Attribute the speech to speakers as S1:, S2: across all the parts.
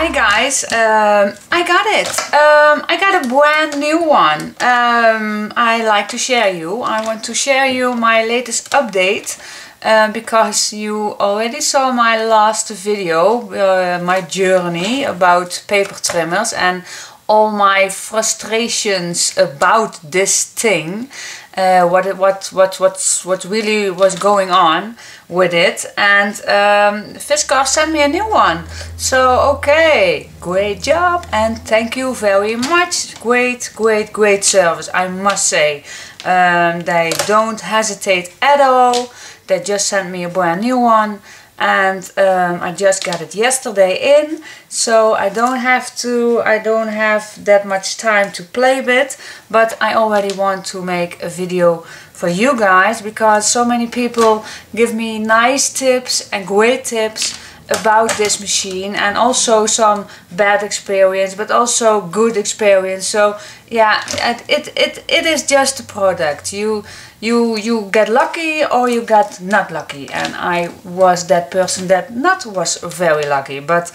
S1: Hi guys, I got it. I got a brand new one. I like to share you. I want to share you my latest update because you already saw my last video, my journey about paper trimmers and all my frustrations about this thing. What really was going on with it, and fiscars sent me a new one. So okay, great job and thank you very much. Great service, I must say. They don't hesitate at all. They just sent me a brand new one, and I just got it yesterday in, so I don't have that much time to play with, but I already want to make a video for you guys because so many people give me nice tips and great tips about this machine, and also some bad experience but also good experience. So yeah, it is just a product. You get lucky or you got not lucky, and I was that person that not was very lucky. But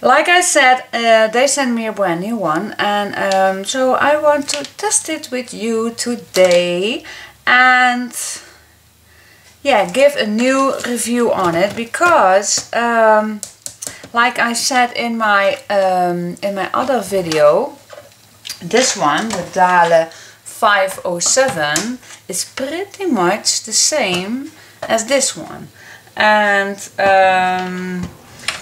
S1: like I said, they sent me a brand new one, and so I want to test it with you today and yeah, give a new review on it, because like I said in my other video, this one, the Dale 507, is pretty much the same as this one, and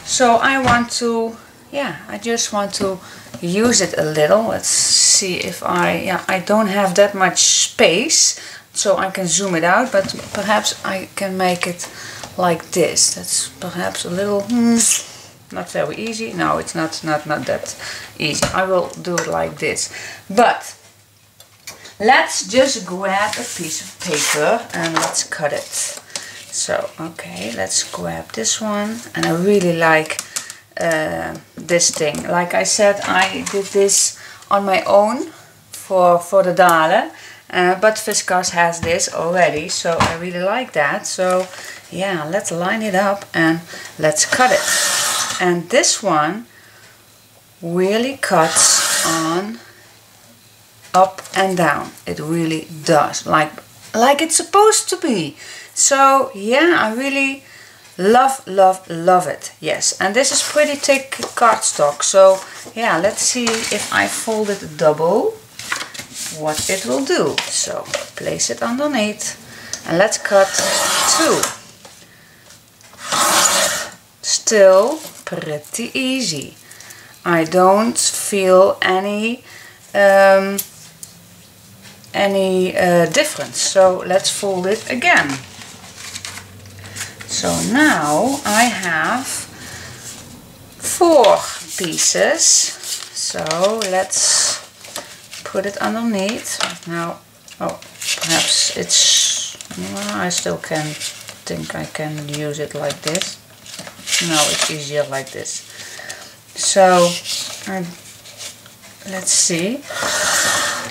S1: so I want to, yeah, I just want to use it a little. Let's see if I don't have that much space, so I can zoom it out, but perhaps I can make it like this. That's perhaps a little not very easy. No, it's not that easy. I will do it like this. But let's just grab a piece of paper and let's cut it. So okay, let's grab this one, and I really like this thing. Like I said, I did this on my own for the Dale. But fiscars has this already, so I really like that. So yeah, let's line it up and let's cut it. And this one really cuts on up and down. It really does, like it's supposed to be. So yeah, I really love it. Yes, and this is pretty thick cardstock. So yeah, let's see if I fold it double, what it will do. So place it underneath and let's cut two. Still pretty easy. I don't feel any difference. So let's fold it again. So now I have 4 pieces. So let's put it underneath. Now, oh, perhaps it's, well, I still think I can use it like this. No, it's easier like this. So let's see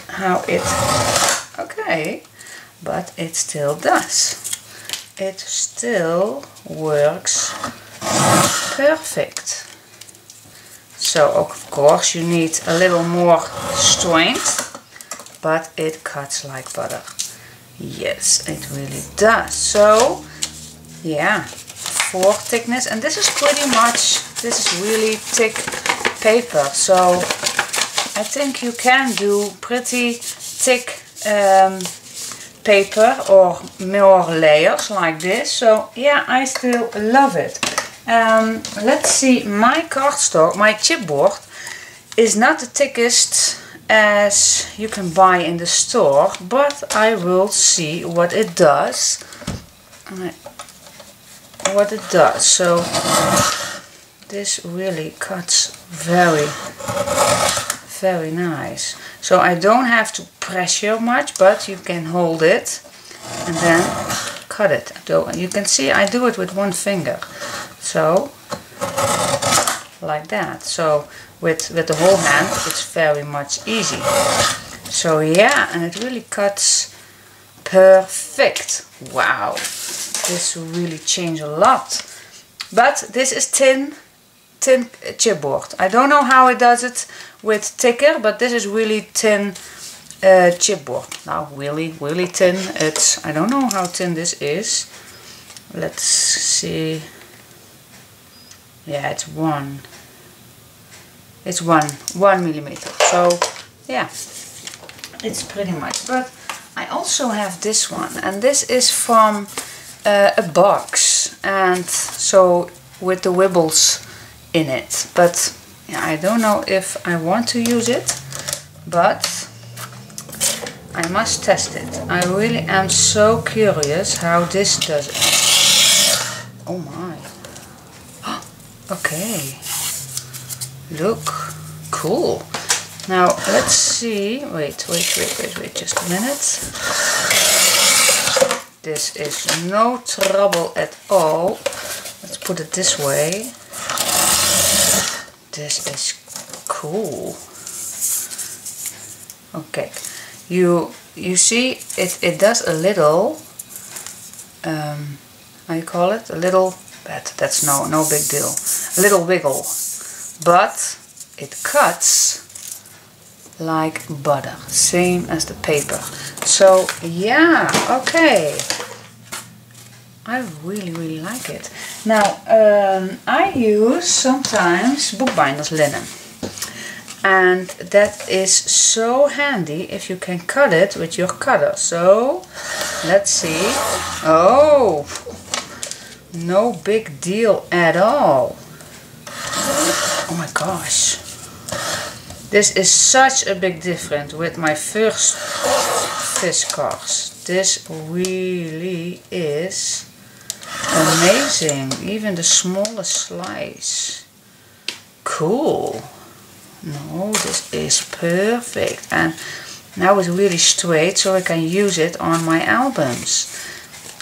S1: how it, okay, but it still does. It still works perfect. So of course you need a little more strength, but it cuts like butter. Yes, it really does. So yeah, 4 thickness, and this is pretty much, this is really thick paper. So I think you can do pretty thick paper or more layers like this. So yeah, I still love it. Let's see, my cardstock, my chipboard is not the thickest as you can buy in the store, but I will see what it does. So this really cuts very nice. So I don't have to pressure much, but you can hold it and then cut it. So you can see I do it with one finger. So like that. So with the whole hand it's very much easy. So yeah, and it really cuts perfect. Wow, this really changed a lot. But this is thin thin chipboard. I don't know how it does it with thicker, but this is really thin chipboard. Now really thin. It's, I don't know how thin this is. Let's see. Yeah, it's one millimeter. So yeah, it's pretty much. But I also have this one, and this is from a box, and so with the wibbles in it. But yeah, I don't know if I want to use it, but I must test it. I really am so curious how this does it. Oh my. Okay. Look. Cool. Now let's see. Wait, just a minute. This is no trouble at all. Let's put it this way. This is cool. Okay. You see it does a little how you call it? A little, that's no big deal. A little wiggle. But it cuts like butter, same as the paper. So yeah, okay, I really like it. Now I use sometimes bookbinders linen, and that is so handy if you can cut it with your cutter. So let's see. Oh, no big deal at all. Oh my gosh. This is such a big difference with my first fiscars. This really is amazing. Even the smallest slice. Cool. No, this is perfect. And now it's really straight, so I can use it on my albums.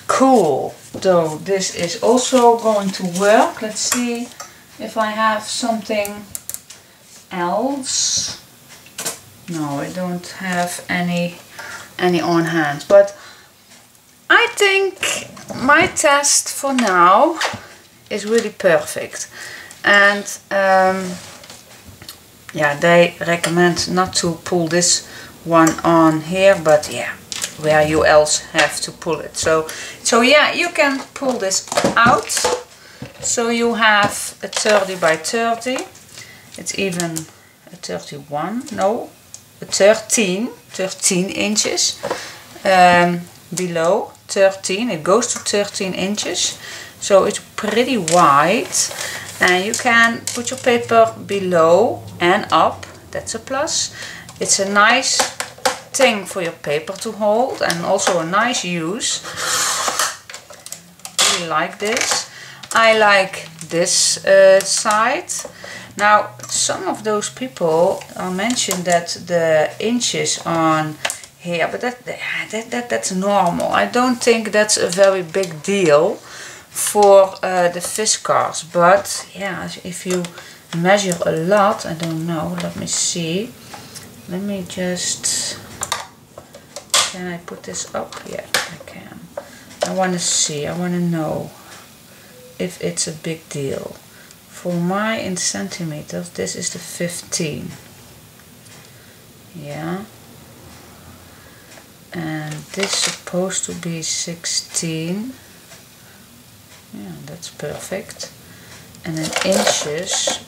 S1: Cool. So this is also going to work. Let's see if I have something else. No, I don't have any on hand, but I think my test for now is really perfect. And yeah, they recommend not to pull this one on here, but yeah, where you else have to pull it. So yeah, you can pull this out. So you have a 30 by 30. It's even a 31, no, a 13 inches below 13. It goes to 13 inches, so it's pretty wide, and you can put your paper below and up. That's a plus. It's a nice thing for your paper to hold, and also a nice use. I really like this. I like this side. Now, some of those people mentioned that the inches on here, but that's normal. I don't think that's a very big deal for the fiscars. But yeah, if you measure a lot, I don't know. Let me see. Let me just. Can I put this up? Yeah, I can. I want to see. I want to know if it's a big deal. For my in centimeters, this is the 15. Yeah. And this is supposed to be 16. Yeah, that's perfect. And in inches,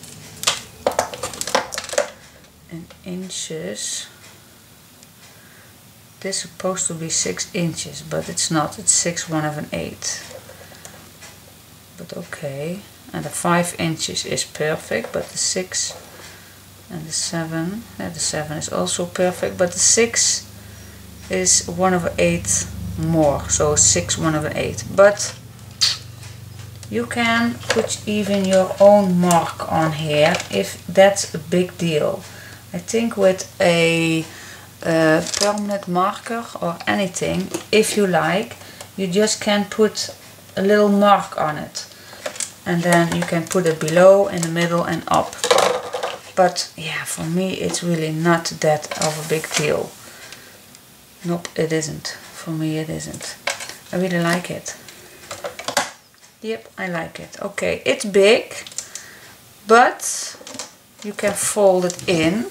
S1: this is supposed to be 6 inches, but it's not. It's 6/1/8. But okay. And the 5 inches is perfect, but the 6 and the 7, the 7 is also perfect, but the 6 is 1/8 more, so 6/1/8. But you can put even your own mark on here if that's a big deal. I think with a permanent marker or anything, if you like, you just can put a little mark on it. And then you can put it below, in the middle and up. But yeah, for me it's really not that of a big deal. Nope, it isn't. For me it isn't. I really like it. Yep, I like it. Okay, it's big. but you can fold it in,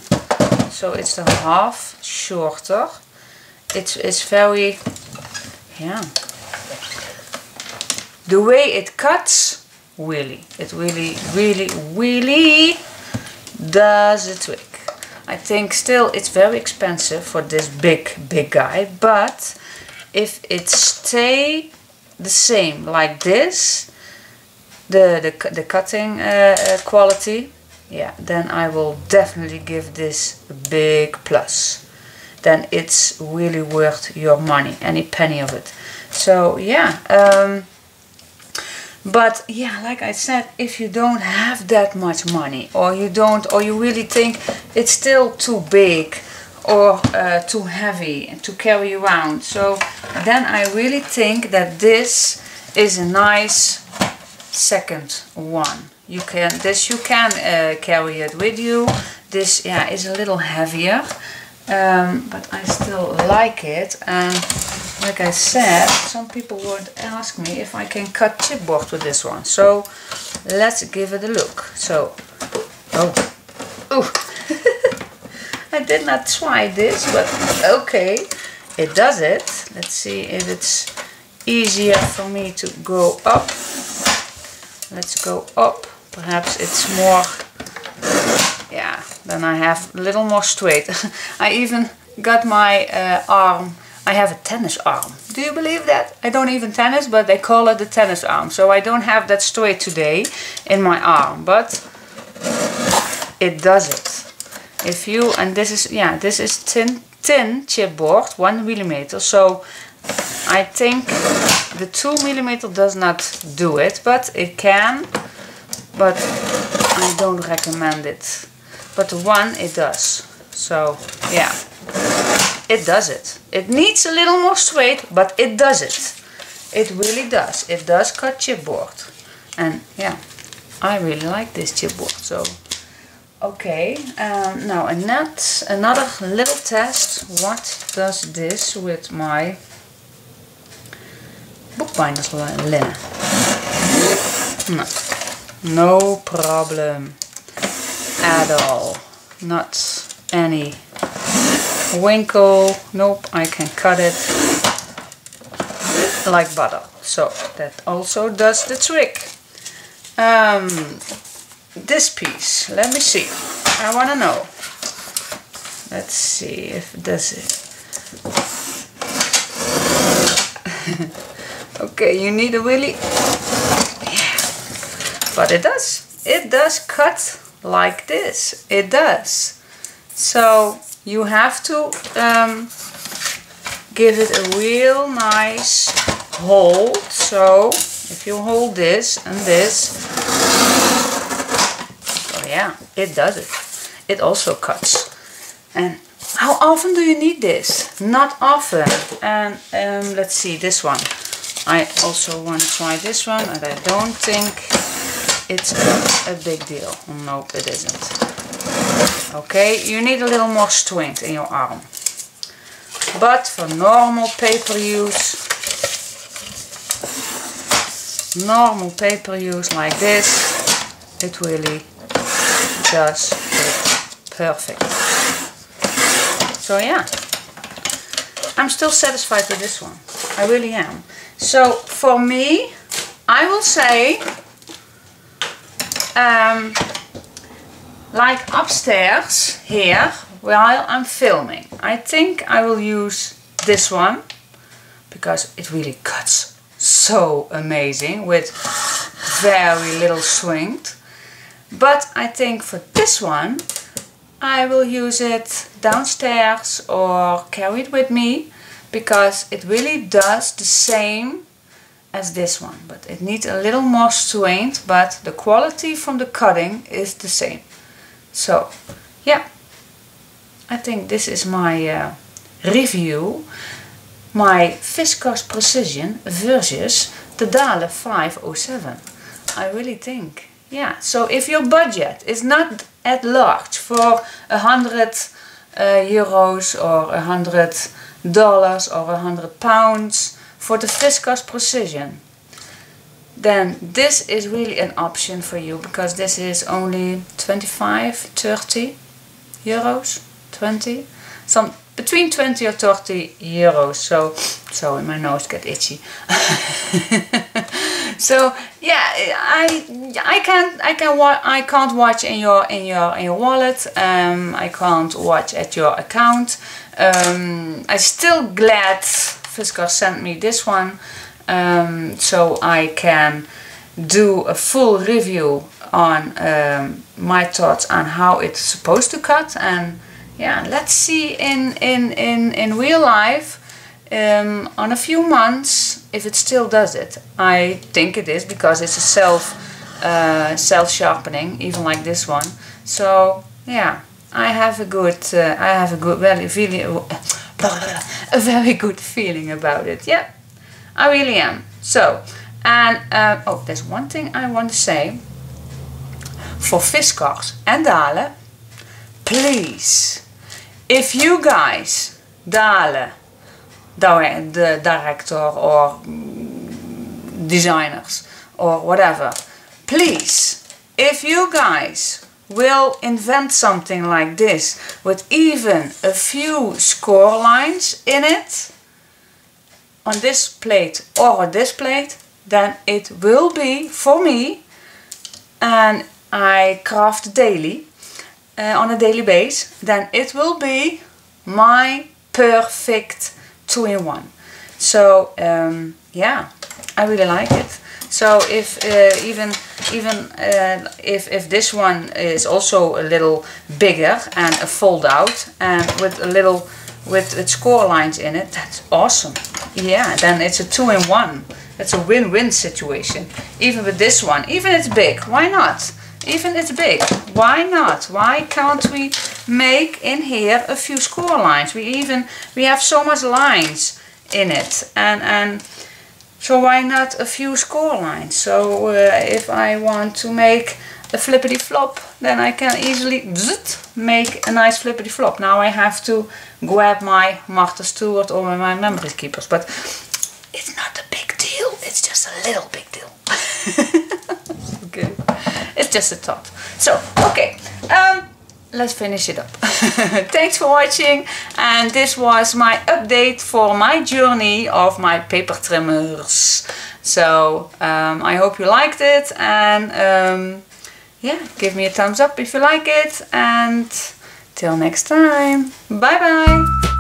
S1: so it's the half shorter. It's very, yeah. The way it cuts, really, it really does the trick. I think still it's very expensive for this big guy, but if it stay the same like this, the cutting quality, yeah, then I will definitely give this a big plus. Then it's really worth your money, any penny of it. So yeah, but yeah, like I said, if you don't have that much money, or you really think it's still too big or too heavy to carry around, so then I really think that this is a nice second one. You can carry it with you. This, yeah, is a little heavier, but I still like it. And like I said, some people would ask me if I can cut chipboard with this one. So let's give it a look. So, oh, I did not try this, but okay, it does it. Let's see if it's easier for me to go up. Let's go up. Perhaps it's more, yeah, then I have a little more straight. I even got my arm. I have a tennis arm. Do you believe that? I don't even tennis, but they call it the tennis arm. So I don't have that straight today in my arm, but it does it. If you, and this is, yeah, this is thin chipboard, 1 millimeter. So I think the 2 millimeter does not do it, but it can. But I don't recommend it. But the 1, it does. So yeah. It does it. It needs a little more straight, but it does it. It really does. It does cut chipboard. And yeah, I really like this chipboard. So, okay. Now another little test. What does this with my bookbinders linen? No problem at all. Not any winkle. Nope, I can cut it like butter. So that also does the trick. This piece, let me see. I want to know. Let's see if it does it. Okay, you need a really, yeah, but it does. It does cut like this. It does. So you have to give it a real nice hold. So if you hold this and this, oh yeah, it does it. It also cuts. And how often do you need this? Not often. And let's see, this one. I also want to try this one, and I don't think it's a big deal. Nope, it isn't. Okay, you need a little more strength in your arm. But for normal paper use like this, it really does it perfect. So yeah, I'm still satisfied with this one. I really am. So for me, I will say, like upstairs here while I'm filming, I think I will use this one because it really cuts so amazing with very little strength. But I think for this one I will use it downstairs or carry it with me, because it really does the same as this one, but it needs a little more strength, but the quality from the cutting is the same. So yeah, I think this is my review, my Fiscars Procision versus the Dale 507. I really think, yeah, so if your budget is not at large for 100 euros or $100 or £100 for the Fiscars Procision, then this is really an option for you, because this is only 25, 30 euros, 20, some between 20 or 30 euros. So sorry, my nose get itchy. So yeah, I can't watch in your wallet. I can't watch at your account. I'm still glad fiscars sent me this one, so I can do a full review on my thoughts on how it's supposed to cut. And yeah, let's see in real life on a few months if it still does it. I think it is, because it's a self sharpening, even like this one. So yeah, I have a very good feeling about it. Yeah, I really am. So, and oh, there's one thing I want to say for fiscars and Dale. Please, if you guys, Dale, the director or designers or whatever, please, if you guys will invent something like this with even a few score lines in it on this plate or on this plate, then it will be for me, and I craft daily on a daily basis, then it will be my perfect 2-in-1. So yeah, I really like it. So if if this one is also a little bigger and a fold out and with a little with score lines in it, that's awesome. Yeah, then it's a 2-in-1. That's a win-win situation. Even with this one, even it's big, why not? Even it's big, why not? Why can't we make in here a few score lines? We have so much lines in it, and so why not a few score lines? So if I want to make a flippity flop, then I can easily make a nice flippity flop. Now I have to grab my Martha Stewart or my memory keepers, but it's not a big deal. It's just a little big deal. Okay, it's just a thought. So okay, let's finish it up. Thanks for watching, and this was my update for my journey of my paper trimmers. So I hope you liked it, and yeah, give me a thumbs up if you like it, and till next time, bye bye.